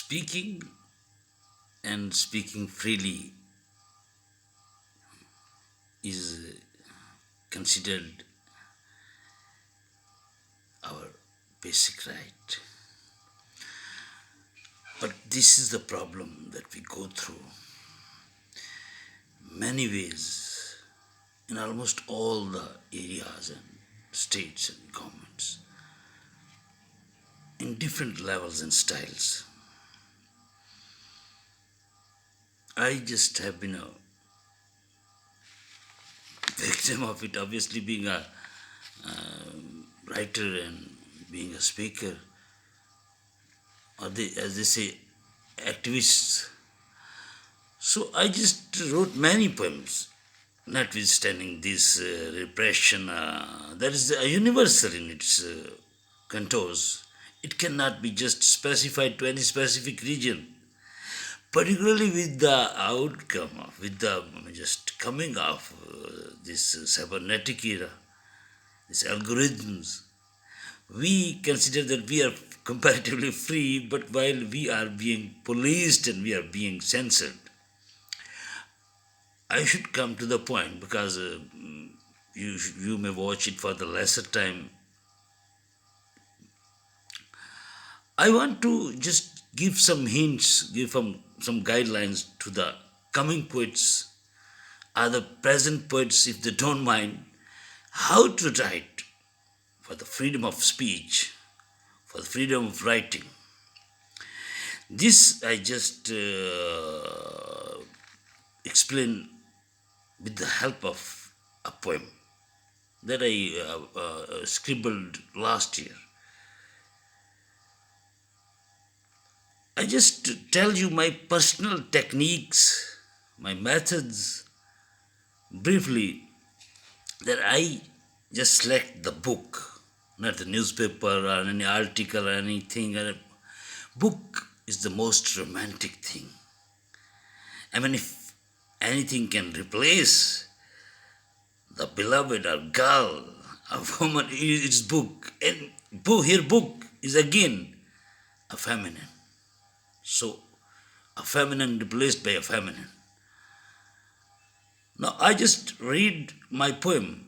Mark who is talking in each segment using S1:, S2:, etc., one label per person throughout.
S1: Speaking and speaking freely is considered our basic right. But this is the problem that we go through many ways in almost all the areas and states and governments in different levels and styles. I just have been a victim of it, obviously, being a writer and being a speaker, or as they say, activists. So I just wrote many poems, notwithstanding this repression that is universal in its contours. It cannot be just specified to any specific region, particularly with the outcome of, with the just coming of this cybernetic era, these algorithms. We consider that we are comparatively free, but while we are being policed and we are being censored. I should come to the point because you may watch it for the lesser time. I want to just give some hints, give some guidelines to the coming poets, or the present poets, if they don't mind, how to write for the freedom of speech, for the freedom of writing. This I just explain with the help of a poem that I scribbled last year. I just tell you my personal techniques, my methods, briefly, that I just select the book, not the newspaper or any article or anything. Book is the most romantic thing. I mean, if anything can replace the beloved or girl, a woman, it's book. And book is again a feminine. So, a feminine replaced by a feminine. Now, I just read my poem.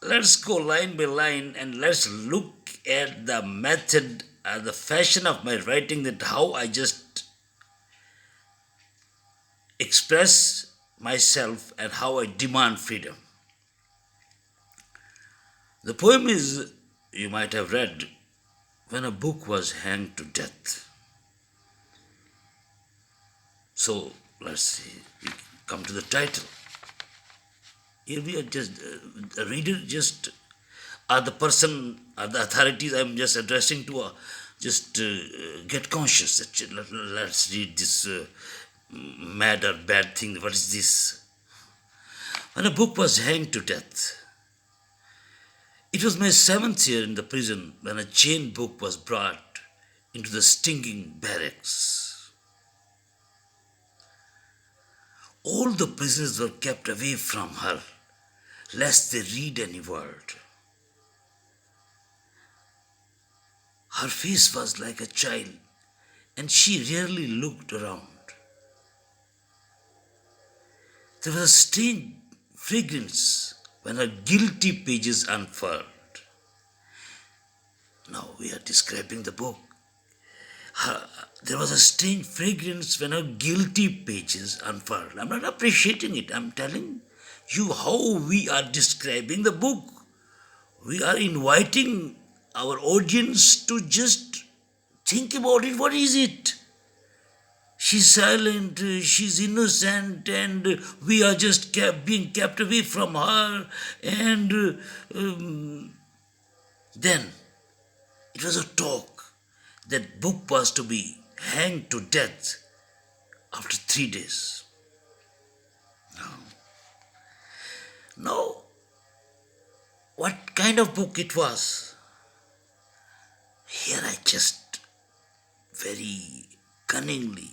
S1: Let's go line by line and let's look at the method or the fashion of my writing, that how I just express myself and how I demand freedom. The poem is, you might have read, When a Book Was Hanged to Death. So let's see, we come to the title. Here we are just, the reader just, are the person, are the authorities I'm just addressing to, just get conscious that let's read this mad or bad thing. What is this? When a book was hanged to death. It was my 7th year in the prison when a chained book was brought into the stinking barracks. All the prisoners were kept away from her, lest they read any word. Her face was like a child, and she rarely looked around. There was a strange fragrance when her guilty pages unfurled. Now we are describing the book. There was a strange fragrance when her guilty pages unfurled. I'm not appreciating it. I'm telling you how we are describing the book. We are inviting our audience to just think about it. What is it? She's silent, she's innocent, and we are just being kept away from her. And then it was a talk that book was to be hanged to death after 3 days. Now, what kind of book it was? Here I just very cunningly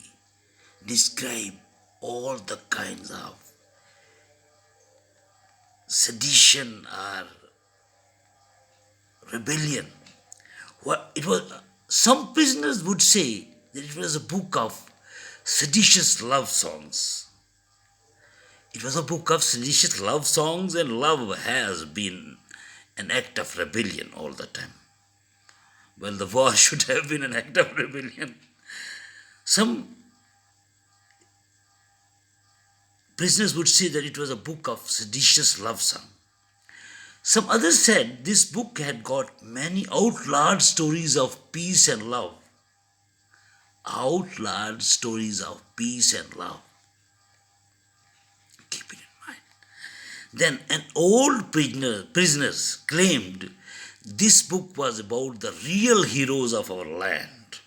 S1: describe all the kinds of sedition or rebellion. What it was, Some prisoners would say that it was a book of seditious love songs. It was a book of seditious love songs, and love has been an act of rebellion all the time. Well, the war should have been an act of rebellion. Some prisoners would say that it was a book of seditious love song. Some others said this book had got many outlawed stories of peace and love. Outlawed stories of peace and love. Keep it in mind. Then an old prisoners claimed this book was about the real heroes of our land.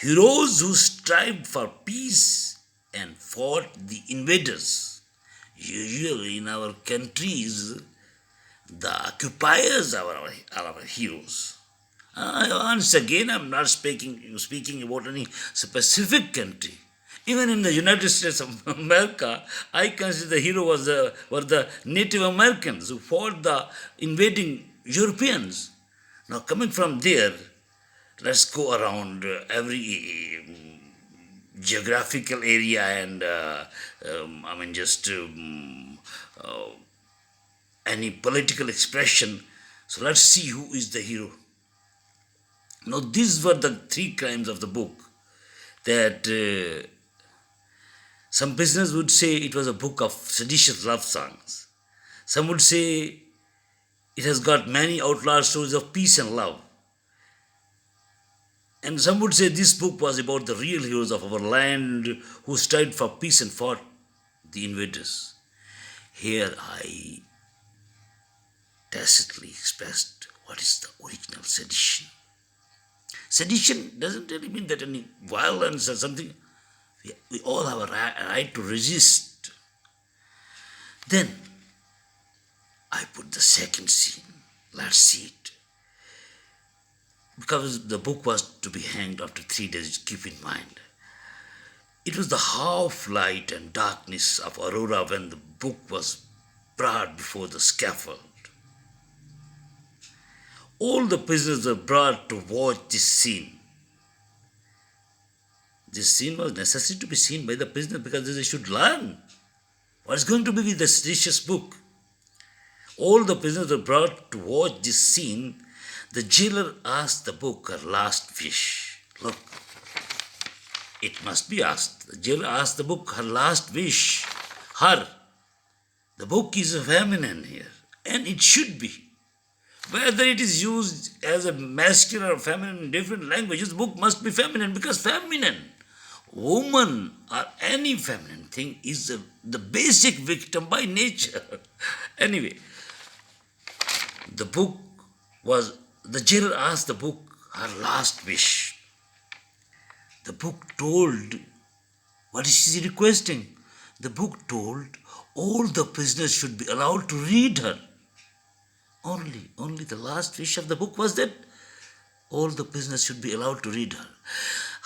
S1: Heroes who strived for peace and fought the invaders. Usually in our countries, the occupiers are our heroes. Once again, I'm not speaking about any specific country. Even in the United States of America, I consider the hero were the Native Americans who fought the invading Europeans. Now, coming from there, let's go around every geographical area and any political expression. So let's see who is the hero. Now, these were the three crimes of the book that some prisoners would say it was a book of seditious love songs. Some would say it has got many outlaw stories of peace and love. And some would say this book was about the real heroes of our land who strived for peace and fought the invaders. Here I tacitly expressed what is the original sedition. Sedition doesn't really mean that any violence or something. We all have a right to resist. Then I put the second scene. Let's see it. Because the book was to be hanged after 3 days, keep in mind. It was the half light and darkness of Aurora when the book was brought before the scaffold. All the prisoners were brought to watch this scene. This scene was necessary to be seen by the prisoners because they should learn what is going to be with the seditious book. All the prisoners were brought to watch this scene. The jailer asked the book her last wish. Look, it must be asked. The jailer asked the book her last wish. Her. The book is feminine here, and it should be. Whether it is used as a masculine or feminine in different languages, the book must be feminine because feminine, woman or any feminine thing is the basic victim by nature. Anyway, the jailer asked the book her last wish. The book told, what is she requesting? The book told all the prisoners should be allowed to read her. Only the last wish of the book was that all the prisoners should be allowed to read her.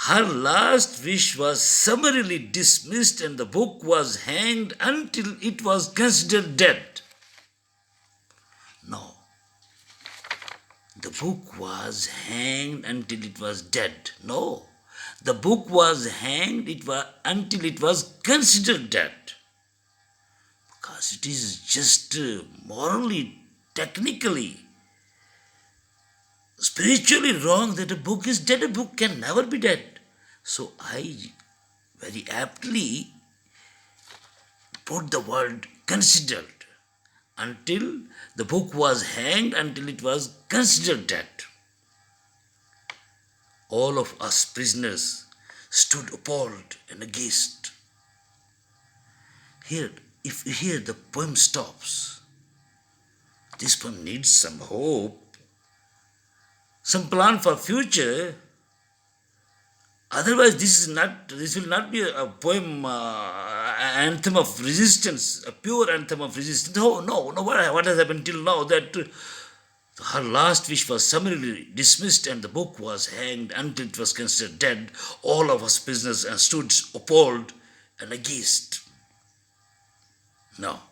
S1: Her last wish was summarily dismissed and the book was hanged until it was considered dead. No. The book was hanged until it was dead. No. The book was hanged until it was considered dead. Because it is just morally, technically, spiritually wrong that a book is dead. A book can never be dead. So I very aptly put the word considered. Until the book was hanged, until it was considered dead. All of us prisoners stood appalled and aghast. Here the poem stops. This poem needs some hope, some plan for future. Otherwise, this will not be a poem, anthem of resistance, a pure anthem of resistance. No. What has happened till now? That her last wish was summarily dismissed and the book was hanged until it was considered dead. All of us prisoners and stood appalled and aghast. Now,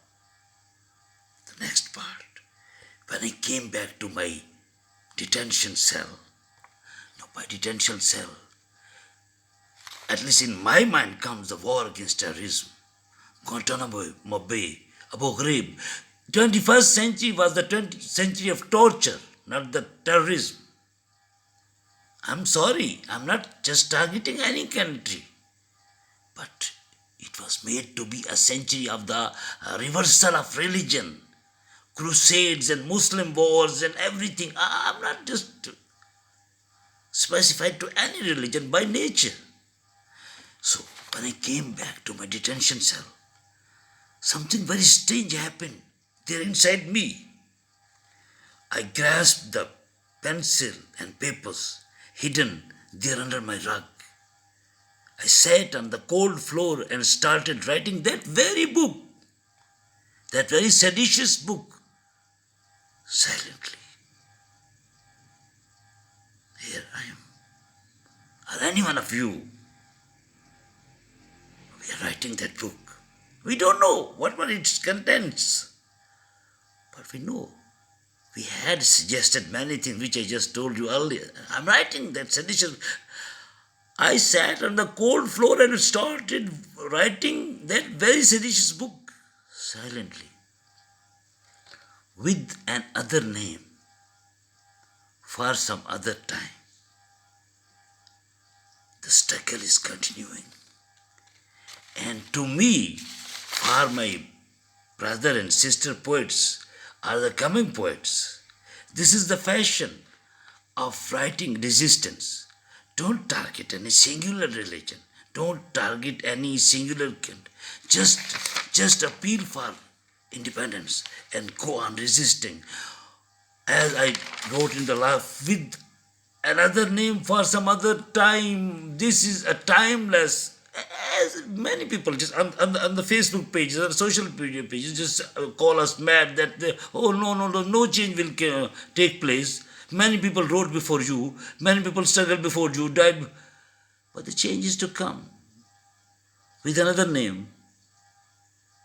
S1: the next part. When I came back to my detention cell, my detention cell, at least in my mind, comes the war against terrorism. Guantanamo Bay, Abu Ghraib. 21st century was the 20th century of torture, not the terrorism. I'm sorry, I'm not just targeting any country, but it was made to be a century of the reversal of religion, crusades and Muslim wars and everything. I'm not just specified to any religion by nature. So when I came back to my detention cell, something very strange happened there inside me. I grasped the pencil and papers hidden there under my rug. I sat on the cold floor and started writing that very book, that very seditious book, silently. Here I am. Or any one of you, we are writing that book. We don't know what were its contents, but we know. We had suggested many things which I just told you earlier. I'm writing that seditious. I sat on the cold floor and started writing that very seditious book silently with an other name for some other time. The struggle is continuing. And to me, for my brother and sister poets are the coming poets, this is the fashion of writing resistance. Don't target any singular religion. Don't target any singular kind. Just appeal for independence and go on resisting. As I wrote in the last, with another name for some other time. This is a timeless. As many people just on the Facebook pages or social media pages just call us mad that no change will take place. Many people wrote before you, many people struggled before you, died, but the change is to come with another name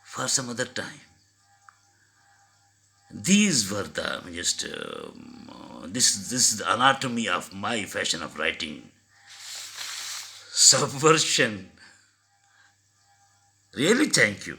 S1: for some other time. These were the this is the anatomy of my fashion of writing. Subversion. Really, thank you.